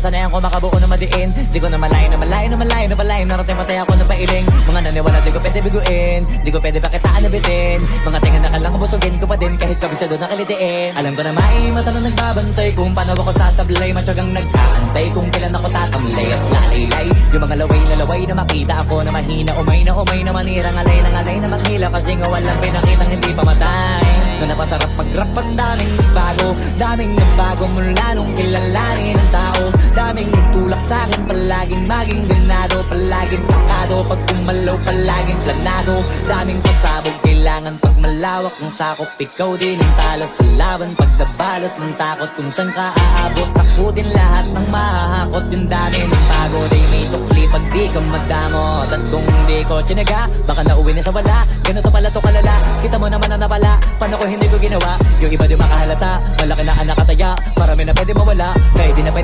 Nasanayan ko makabuo na madiin. Di ko na malayo na malayo na malayo na malayo. Narating matay ako na pailing. Mga naniwala di ko pwede biguin. Di ko pwede pakitaan na bitin. Mga tinga na kalang busugin ko pa din. Kahit kabisado na kalitiin. Alam ko na may mata na nagbabantay. Kung paano ako sasablay. Matyagang nag-aantay. Kung kailan ako tatamlay at lalaylay. Yung mga laway na makita ako na mahina. Umay na manirang alay na manghila. Kasi nga walang pinakitang hindi pamatay. Na napasarap mag-rap ang daming nagbago. Daming nagbago mula nung kilalanin ng tao. Daming nagtulak sa'kin, palaging maging ganado. Palaging pakado, pag kumalaw palaging planado. Daming pasabog, kailangan pag malawak ang sakop. Ikaw din ang talo sa laban, pag nabalot ng takot. Kung saan ka aabot, takutin lahat ng mahahakot. Yung dami ng pagod ay may sukli pag di ka madamot. At kung hindi ko tsinaga, baka nauwi na sa wala. Ganito pala to kalala, kita mo naman na napala. Paano ko hindi ko ginawa, yung iba di makahalata. Malaki na anak kataya, marami na pwede mawala. Kaya di na pwede